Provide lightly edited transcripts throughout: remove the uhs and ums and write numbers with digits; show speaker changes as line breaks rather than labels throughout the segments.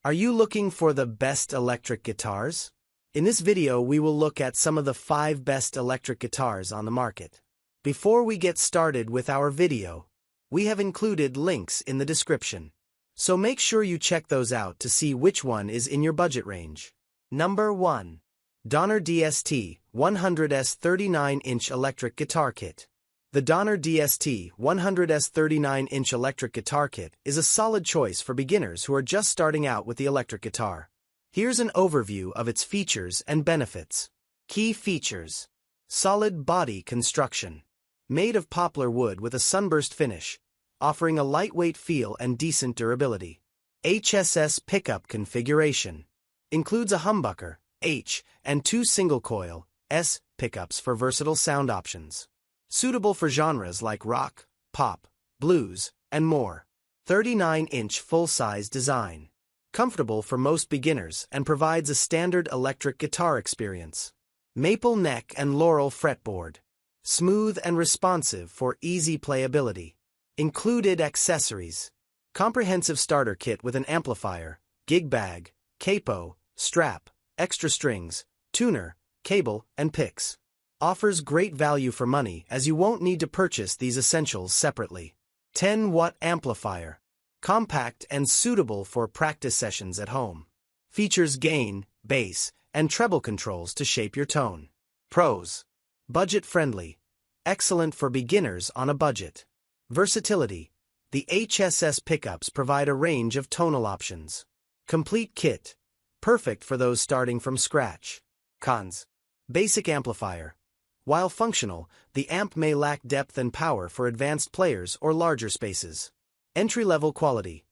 Are you looking for the best electric guitars? In this video, we will look at some of the 5 best electric guitars on the market. Before we get started with our video, we have included links in the description. So make sure you check those out to see which one is in your budget range. Number 1. Donner DST 100S 39-inch Electric Guitar Kit. The Donner DST 100S 39-inch electric guitar kit is a solid choice for beginners who are just starting out with the electric guitar. Here's an overview of its features and benefits. Key features. Solid body construction. Made of poplar wood with a sunburst finish, offering a lightweight feel and decent durability. HSS pickup configuration. Includes a humbucker, H, and 2 single-coil, S, pickups for versatile sound options. Suitable for genres like rock, pop, blues, and more. 39-inch full-size design. Comfortable for most beginners and provides a standard electric guitar experience. Maple neck and laurel fretboard. Smooth and responsive for easy playability. Included accessories. Comprehensive starter kit with an amplifier, gig bag, capo, strap, extra strings, tuner, cable, and picks. Offers great value for money as you won't need to purchase these essentials separately. 10-watt amplifier. Compact and suitable for practice sessions at home. Features gain, bass, and treble controls to shape your tone. Pros. Budget-friendly. Excellent for beginners on a budget. Versatility. The HSS pickups provide a range of tonal options. Complete kit. Perfect for those starting from scratch. Cons. Basic amplifier. While functional, the amp may lack depth and power for advanced players or larger spaces. Entry-level quality.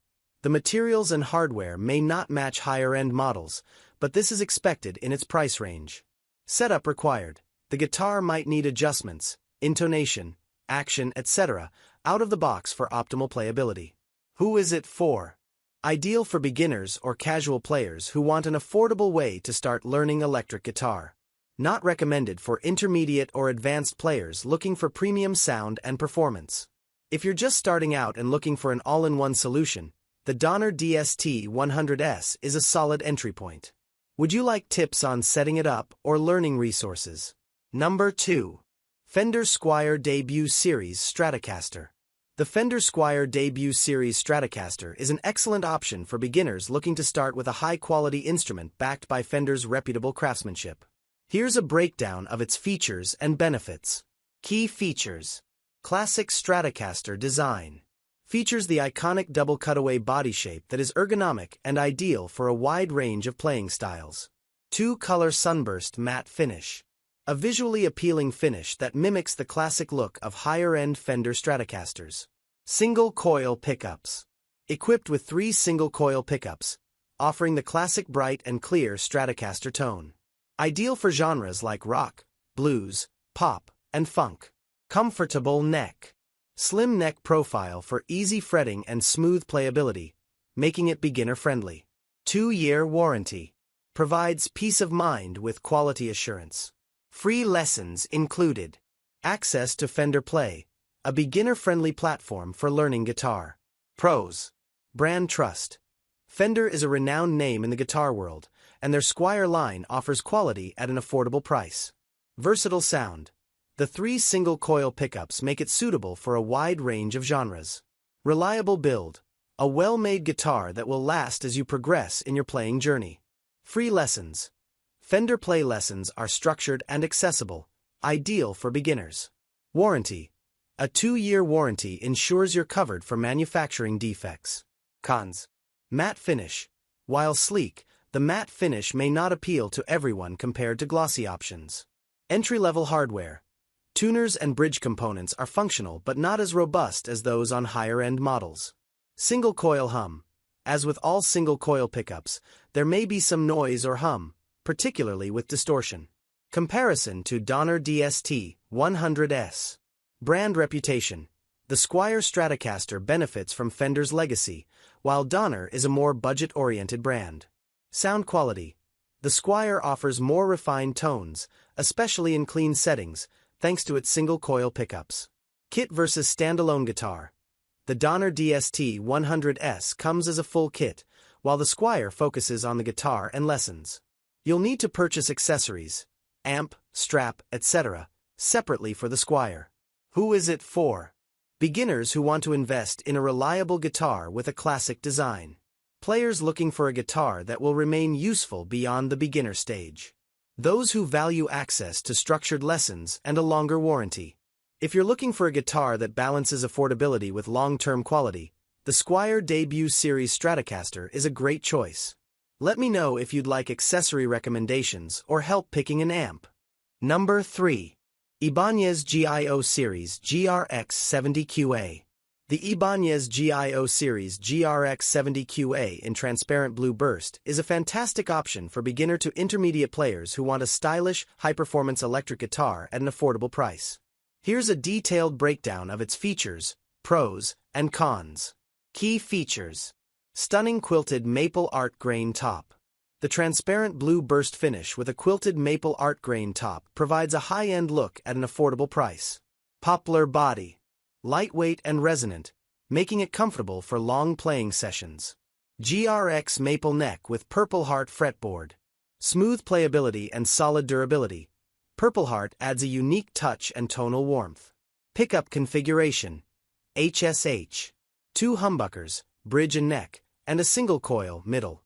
The materials and hardware may not match higher-end models, but this is expected in its price range. Setup required. The guitar might need adjustments, intonation, action, etc., out of the box for optimal playability. Who is it for? Ideal for beginners or casual players who want an affordable way to start learning electric guitar. Not recommended for intermediate or advanced players looking for premium sound and performance. If you're just starting out and looking for an all-in-one solution, the Donner DST 100S is a solid entry point. Would you like tips on setting it up or learning resources? Number 2. Fender Squire Debut Series Stratocaster. The Fender Squire Debut Series Stratocaster is an excellent option for beginners looking to start with a high-quality instrument backed by Fender's reputable craftsmanship. Here's a breakdown of its features and benefits. Key features. Classic Stratocaster design. Features the iconic double cutaway body shape that is ergonomic and ideal for a wide range of playing styles. 2-color sunburst matte finish. A visually appealing finish that mimics the classic look of higher-end Fender Stratocasters. Single-coil pickups. Equipped with 3 single-coil pickups, offering the classic bright and clear Stratocaster tone. Ideal for genres like rock, blues, pop, and funk. Comfortable neck. Slim neck profile for easy fretting and smooth playability, making it beginner-friendly. 2-year warranty. Provides peace of mind with quality assurance. Free lessons included. Access to Fender Play, a beginner-friendly platform for learning guitar. Pros. Brand trust. Fender is a renowned name in the guitar world, and their Squire line offers quality at an affordable price. Versatile sound. The 3 single-coil pickups make it suitable for a wide range of genres. Reliable build. A well-made guitar that will last as you progress in your playing journey. Free lessons. Fender Play lessons are structured and accessible, ideal for beginners. Warranty. A 2-year warranty ensures you're covered for manufacturing defects. Cons. Matte finish. While sleek, the matte finish may not appeal to everyone compared to glossy options. Entry-level hardware. Tuners and bridge components are functional but not as robust as those on higher-end models. Single-coil hum. As with all single-coil pickups, there may be some noise or hum, particularly with distortion. Comparison to Donner DST 100S. Brand reputation. The Squire Stratocaster benefits from Fender's legacy, while Donner is a more budget-oriented brand. Sound quality. The Squire offers more refined tones, especially in clean settings, thanks to its single-coil pickups. Kit versus standalone guitar. The Donner DST 100S comes as a full kit, while the Squire focuses on the guitar and lessons. You'll need to purchase accessories, amp, strap, etc., separately for the Squire. Who is it for? Beginners who want to invest in a reliable guitar with a classic design. Players looking for a guitar that will remain useful beyond the beginner stage. Those who value access to structured lessons and a longer warranty. If you're looking for a guitar that balances affordability with long-term quality, the Squire Debut Series Stratocaster is a great choice. Let me know if you'd like accessory recommendations or help picking an amp. Number 3. Ibanez GIO Series GRX70QA. The Ibanez GIO Series GRX70QA in transparent blue burst is a fantastic option for beginner to intermediate players who want a stylish, high-performance electric guitar at an affordable price. Here's a detailed breakdown of its features, pros, and cons. Key features. Stunning quilted maple art grain top. The transparent blue burst finish with a quilted maple art grain top provides a high-end look at an affordable price. Poplar body. Lightweight and resonant, making it comfortable for long playing sessions. GRX maple neck with Purple Heart fretboard. Smooth playability and solid durability. Purple Heart adds a unique touch and tonal warmth. Pickup configuration. HSH. 2 humbuckers, bridge and neck, and a single coil, middle.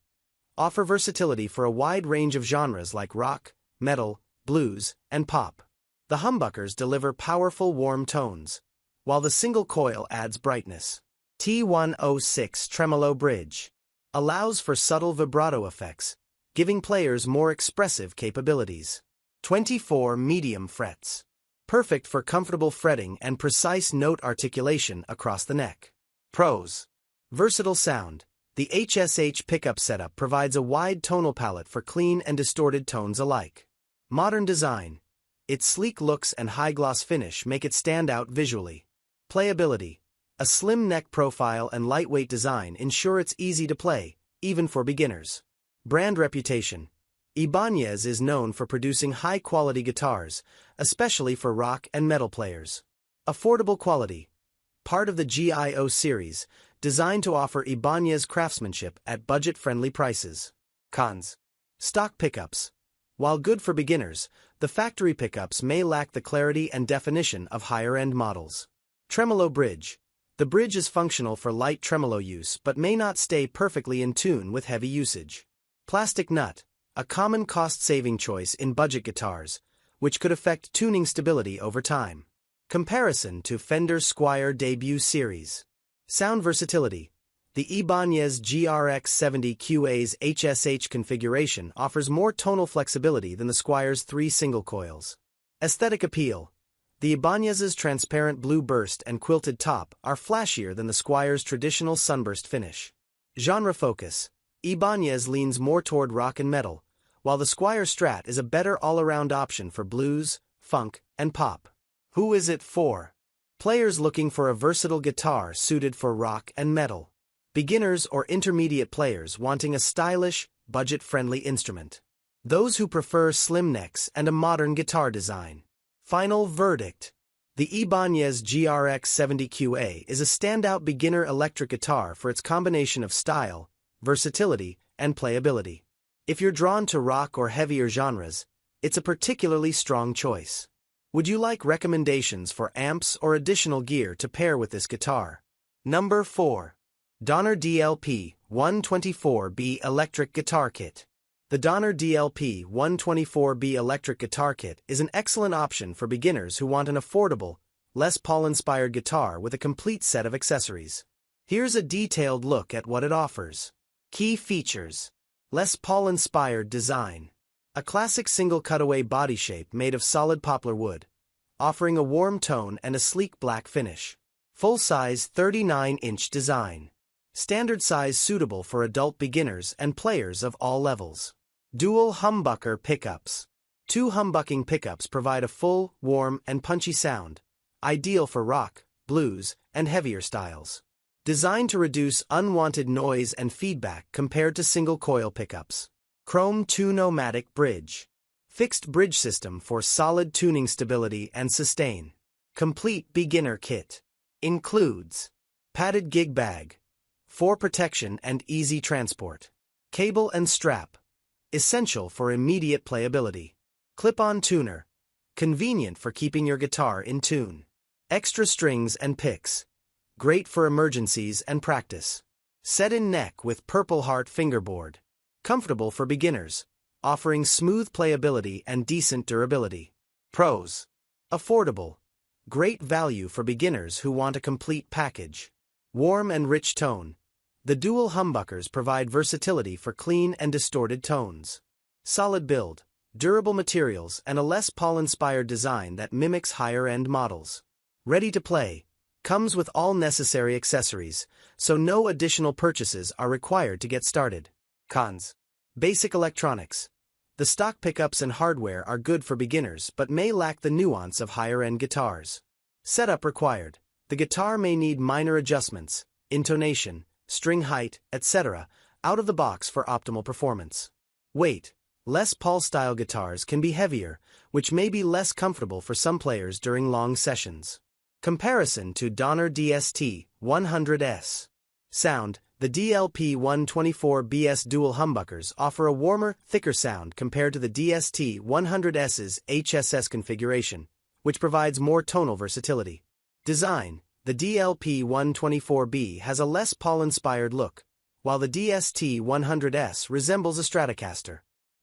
Offer versatility for a wide range of genres like rock, metal, blues, and pop. The humbuckers deliver powerful warm tones, while the single coil adds brightness. T106 Tremolo Bridge. Allows for subtle vibrato effects, giving players more expressive capabilities. 24 medium frets. Perfect for comfortable fretting and precise note articulation across the neck. Pros. Versatile sound. The HSH pickup setup provides a wide tonal palette for clean and distorted tones alike. Modern design. Its sleek looks and high-gloss finish make it stand out visually. Playability. A slim neck profile and lightweight design ensure it's easy to play, even for beginners. Brand reputation. Ibanez is known for producing high-quality guitars, especially for rock and metal players. Affordable quality. Part of the GIO series, designed to offer Ibanez craftsmanship at budget-friendly prices. Cons. Stock pickups. While good for beginners, the factory pickups may lack the clarity and definition of higher-end models. Tremolo bridge. The bridge is functional for light tremolo use but may not stay perfectly in tune with heavy usage. Plastic nut. A common cost-saving choice in budget guitars, which could affect tuning stability over time. Comparison to Fender Squire Debut Series. Sound versatility. The Ibanez GRX70QA's HSH configuration offers more tonal flexibility than the Squire's 3 single coils. Aesthetic appeal. The Ibanez's transparent blue burst and quilted top are flashier than the Squire's traditional sunburst finish. Genre focus. Ibanez leans more toward rock and metal, while the Squire Strat is a better all-around option for blues, funk, and pop. Who is it for? Players looking for a versatile guitar suited for rock and metal. Beginners or intermediate players wanting a stylish, budget-friendly instrument. Those who prefer slim necks and a modern guitar design. Final verdict. The Ibanez GRX70QA is a standout beginner electric guitar for its combination of style, versatility, and playability. If you're drawn to rock or heavier genres, it's a particularly strong choice. Would you like recommendations for amps or additional gear to pair with this guitar? Number 4. Donner DLP 124B Electric Guitar Kit. The Donner DLP 124B Electric Guitar Kit is an excellent option for beginners who want an affordable, Les Paul-inspired guitar with a complete set of accessories. Here's a detailed look at what it offers. Key features. Les Paul-inspired design. A classic single cutaway body shape made of solid poplar wood, offering a warm tone and a sleek black finish. Full-size 39-inch design. Standard size suitable for adult beginners and players of all levels. Dual humbucker pickups. 2 humbucking pickups provide a full, warm, and punchy sound, ideal for rock, blues, and heavier styles. Designed to reduce unwanted noise and feedback compared to single-coil pickups. Chrome 2-Nomadic Bridge. Fixed bridge system for solid tuning stability and sustain. Complete beginner kit. Includes padded gig bag for protection and easy transport. Cable and strap. Essential for immediate playability. Clip-on tuner. Convenient for keeping your guitar in tune. Extra strings and picks. Great for emergencies and practice. Set-in neck with Purple Heart fingerboard. Comfortable for beginners, offering smooth playability and decent durability. Pros. Affordable. Great value for beginners who want a complete package. Warm and rich tone. The dual humbuckers provide versatility for clean and distorted tones. Solid build, durable materials, and a Les Paul-inspired design that mimics higher-end models. Ready to play. Comes with all necessary accessories, so no additional purchases are required to get started. Cons. Basic electronics. The stock pickups and hardware are good for beginners but may lack the nuance of higher-end guitars. Setup required. The guitar may need minor adjustments, intonation, string height, etc., out of the box for optimal performance. Weight. Les Paul-style guitars can be heavier, which may be less comfortable for some players during long sessions. Comparison to Donner DST 100S. Sound. The DLP-124BS dual humbuckers offer a warmer, thicker sound compared to the DST 100S's HSS configuration, which provides more tonal versatility. Design. The DLP-124B has a Les Paul-inspired look, while the DST 100S resembles a Stratocaster.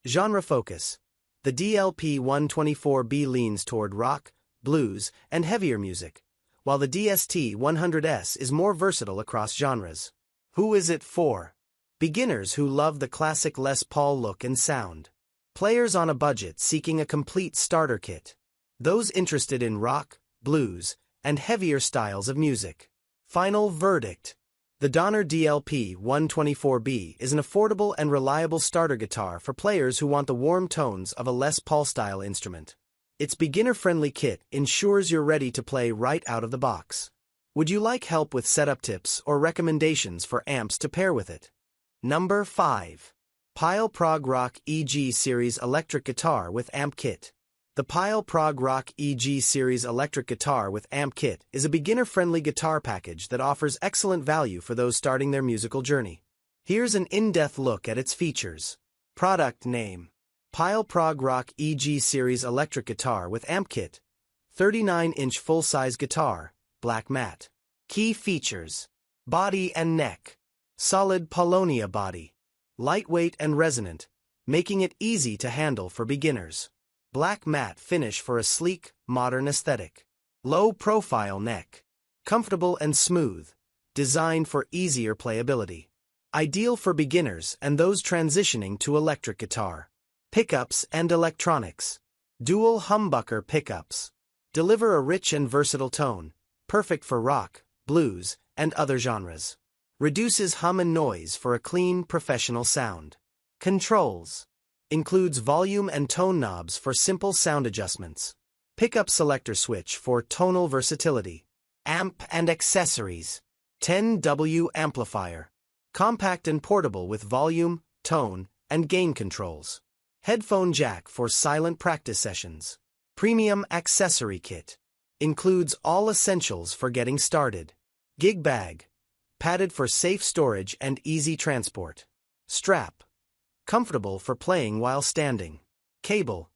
Genre focus. The DLP-124B leans toward rock, blues, and heavier music, while the DST 100S is more versatile across genres. Who is it for? Beginners who love the classic Les Paul look and sound. Players on a budget seeking a complete starter kit. Those interested in rock, blues, and heavier styles of music. Final verdict. The Donner DLP-124B is an affordable and reliable starter guitar for players who want the warm tones of a Les Paul-style instrument. Its beginner-friendly kit ensures you're ready to play right out of the box. Would you like help with setup tips or recommendations for amps to pair with it? Number 5. Pyle Prog Rock EG Series Electric Guitar with Amp Kit. The Pyle Prog Rock EG Series Electric Guitar with Amp Kit is a beginner-friendly guitar package that offers excellent value for those starting their musical journey. Here's an in-depth look at its features. Product name. Pyle Prog Rock EG Series Electric Guitar with Amp Kit. 39-inch full-size guitar, black matte. Key features. Body and neck. Solid Paulownia body. Lightweight and resonant, making it easy to handle for beginners. Black matte finish for a sleek, modern aesthetic. Low-profile neck. Comfortable and smooth, designed for easier playability. Ideal for beginners and those transitioning to electric guitar. Pickups and electronics. Dual humbucker pickups. Deliver a rich and versatile tone, perfect for rock, blues, and other genres. Reduces hum and noise for a clean, professional sound. Controls. Includes volume and tone knobs for simple sound adjustments. Pickup selector switch for tonal versatility. Amp and accessories. 10W amplifier. Compact and portable with volume, tone, and gain controls. Headphone jack for silent practice sessions. Premium accessory kit. Includes all essentials for getting started. Gig bag. Padded for safe storage and easy transport. Strap. Comfortable for playing while standing. Cable.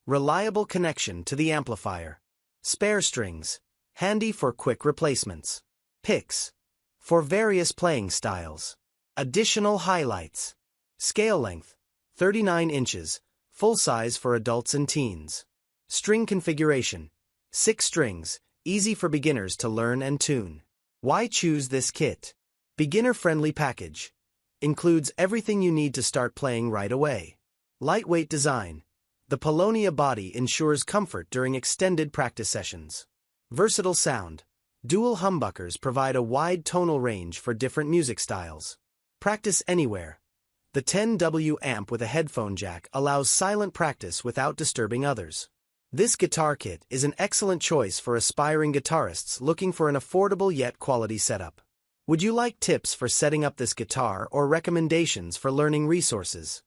Reliable connection to the amplifier. Spare strings. Handy for quick replacements. Picks. For various playing styles. Additional highlights. Scale length. 39 inches. Full size for adults and teens. String configuration. 6 strings. Easy for beginners to learn and tune. Why choose this kit? Beginner-friendly package. Includes everything you need to start playing right away. Lightweight design. The Paulownia body ensures comfort during extended practice sessions. Versatile sound. Dual humbuckers provide a wide tonal range for different music styles. Practice anywhere. The 10W amp with a headphone jack allows silent practice without disturbing others. This guitar kit is an excellent choice for aspiring guitarists looking for an affordable yet quality setup. Would you like tips for setting up this guitar or recommendations for learning resources?